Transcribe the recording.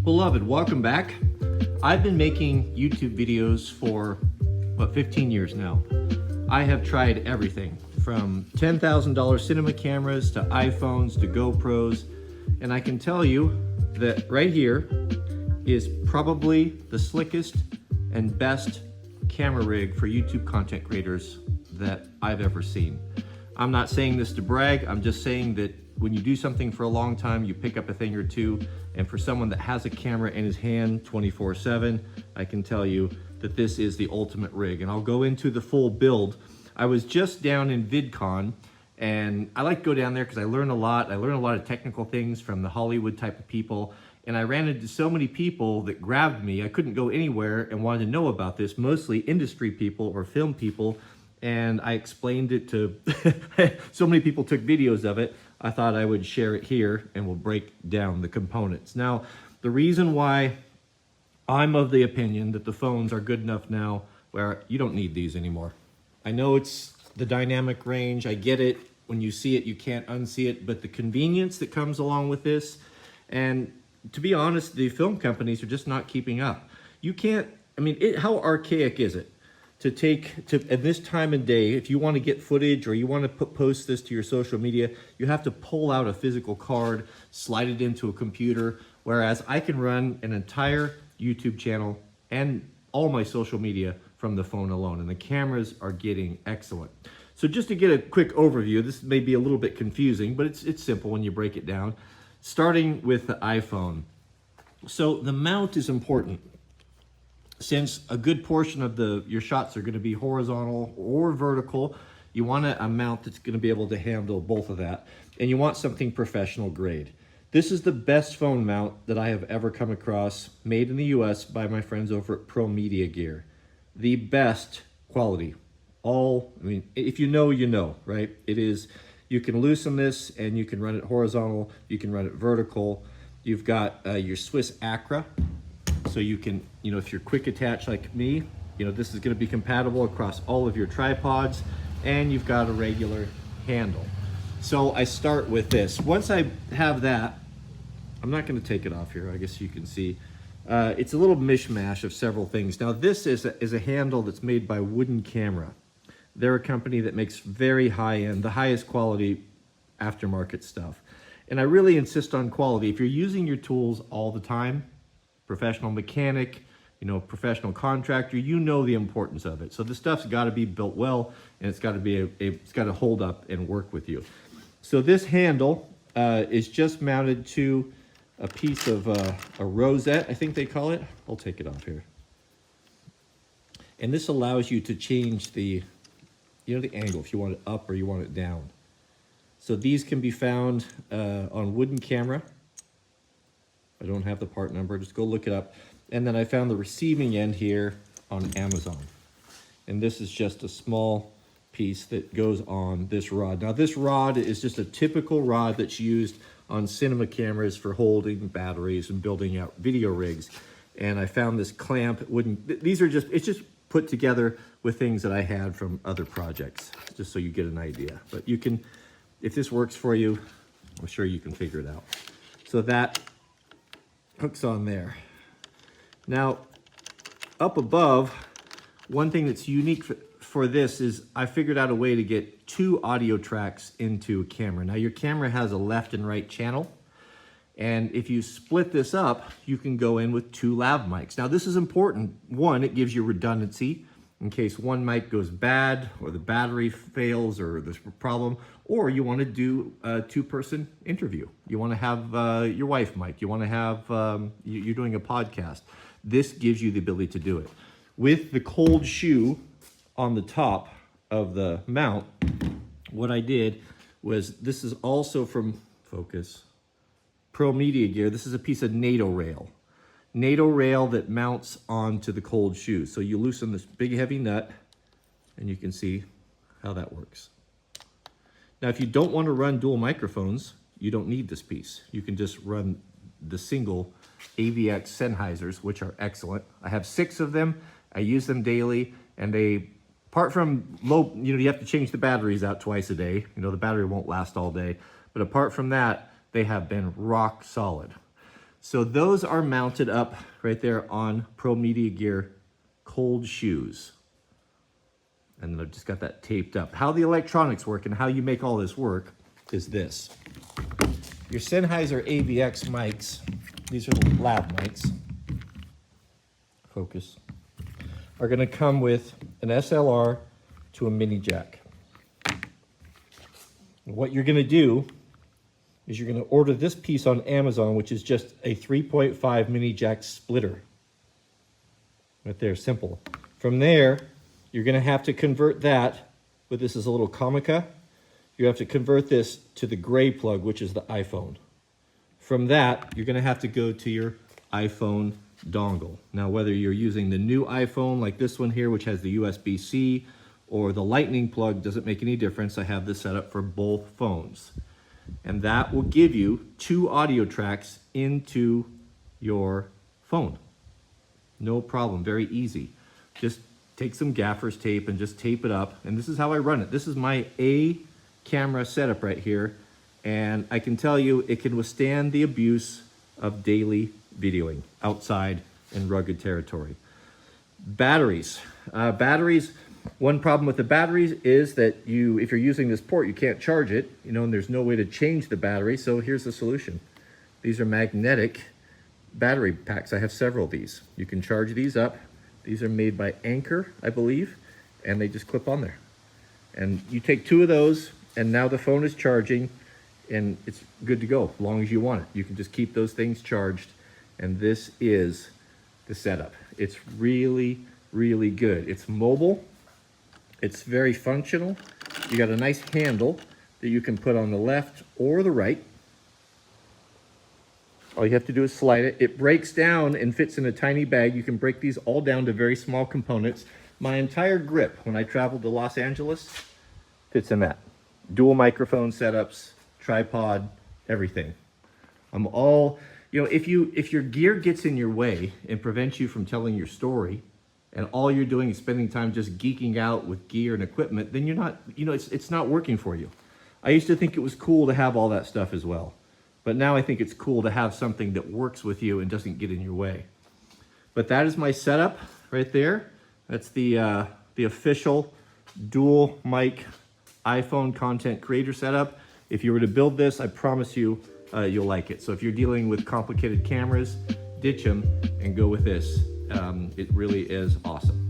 Beloved, welcome back. I've been making YouTube videos for, 15 years now. I have tried everything from $10,000 cinema cameras to iPhones to GoPros, and I can tell you that right here is probably the slickest and best camera rig for YouTube content creators that I've ever seen. I'm not saying this to brag, I'm just saying that when you do something for a long time, you pick up a thing or two, and for someone that has a camera in his hand 24/7, I can tell you that this is the ultimate rig, and I'll go into the full build. I was just down in VidCon, and I like to go down there because I learn a lot. I learn a lot of technical things from the Hollywood type of people, and I ran into so many people that grabbed me. I couldn't go anywhere and wanted to know about this, mostly industry people or film people, and I explained it to, so many people took videos of it, I thought I would share it here and we'll break down the components. Now, the reason why I'm of the opinion that the phones are good enough now where you don't need these anymore. I know it's the dynamic range, I get it. When you see it, you can't unsee it, but the convenience that comes along with this, and to be honest, the film companies are just not keeping up. You can't, how archaic is it? At this time and day, if you want to get footage or you want to post this to your social media, you have to pull out a physical card, slide it into a computer, whereas I can run an entire YouTube channel and all my social media from the phone alone, and the cameras are getting excellent. So just to get a quick overview, this may be a little bit confusing, but it's simple when you break it down. Starting with the iPhone. So the mount is important. Since a good portion of your shots are going to be horizontal or vertical, you want a mount that's going to be able to handle both of that, and you want something professional grade. This is the best phone mount that I have ever come across, made in the US by my friends over at Pro Media Gear. The best quality. If you know, you know, right? It is, you can loosen this and you can run it horizontal, you can run it vertical. You've got your Swiss Acra. So you can, if you're quick attach like me, this is going to be compatible across all of your tripods, and you've got a regular handle. So I start with this. Once I have that, I'm not going to take it off here. I guess you can see. It's a little mishmash of several things. Now this is a handle that's made by Wooden Camera. They're a company that makes very high-end, the highest quality aftermarket stuff. And I really insist on quality. If you're using your tools all the time, professional mechanic, professional contractor, the importance of it. So the stuff's got to be built well, and it's got to be it's got to hold up and work with you. So this handle is just mounted to a piece of a rosette, I think they call it. I'll take it off here. And this allows you to change the angle if you want it up or you want it down. So these can be found on Wooden Camera. I don't have the part number, just go look it up. And then I found the receiving end here on Amazon. And this is just a small piece that goes on this rod. Now this rod is just a typical rod that's used on cinema cameras for holding batteries and building out video rigs. And I found this clamp, it's just put together with things that I had from other projects, just so you get an idea. But you can, if this works for you, I'm sure you can figure it out. So that hooks on there. Now, up above, one thing that's unique for this is I figured out a way to get 2 audio tracks into a camera. Now, your camera has a left and right channel, and if you split this up, you can go in with 2 lav mics. Now, this is important. One, it gives you redundancy in case one mic goes bad or the battery fails or there's a problem, or you want to do a 2-person interview. You want to have your wife mic. You want to have, you're doing a podcast. This gives you the ability to do it. With the cold shoe on the top of the mount, what I did was, this is also from Focus, Pro Media Gear. This is a piece of NATO rail. NATO rail that mounts onto the cold shoe. So you loosen this big heavy nut, and you can see how that works. Now, if you don't want to run dual microphones, you don't need this piece. You can just run the single AVX Sennheisers, which are excellent. I have 6 of them. I use them daily, and they, apart from low, you have to change the batteries out twice a day. The battery won't last all day. But apart from that, they have been rock solid. So those are mounted up right there on Pro Media Gear cold shoes. And I've just got that taped up. How the electronics work and how you make all this work is this. Your Sennheiser AVX mics, these are the lab mics, focus, are gonna come with an SLR to a mini jack. What you're gonna do is you're gonna order this piece on Amazon, which is just a 3.5 mini jack splitter. Right there, simple. From there, you're gonna have to convert that, but this is a little Comica. You have to convert this to the gray plug, which is the iPhone. From that, you're gonna have to go to your iPhone dongle. Now, whether you're using the new iPhone like this one here, which has the USB-C, or the lightning plug, doesn't make any difference. I have this set up for both phones. And that will give you 2 audio tracks into your phone. No problem, very easy. Just take some gaffer's tape and just tape it up. And this is how I run it. This is my A camera setup right here. And I can tell you, it can withstand the abuse of daily videoing outside in rugged territory. Batteries. One problem with the batteries is that if you're using this port, you can't charge it, and there's no way to change the battery. So here's the solution. These are magnetic battery packs. I have several of these. You can charge these up. These are made by Anchor, I believe, and they just clip on there. And you take 2 of those, and now the phone is charging, and it's good to go as long as you want it. You can just keep those things charged, and this is the setup. It's really, really good. It's mobile. It's very functional. You got a nice handle that you can put on the left or the right. All you have to do is slide it. It breaks down and fits in a tiny bag. You can break these all down to very small components. My entire grip, when I traveled to Los Angeles, fits in that. Dual microphone setups, tripod, everything. I'm all, if your gear gets in your way and prevents you from telling your story, and all you're doing is spending time just geeking out with gear and equipment, then you're not, it's not working for you. I used to think it was cool to have all that stuff as well. But now I think it's cool to have something that works with you and doesn't get in your way. But that is my setup right there. That's the official dual mic iPhone content creator setup. If you were to build this, I promise you, you'll like it. So if you're dealing with complicated cameras, ditch them and go with this. It really is awesome.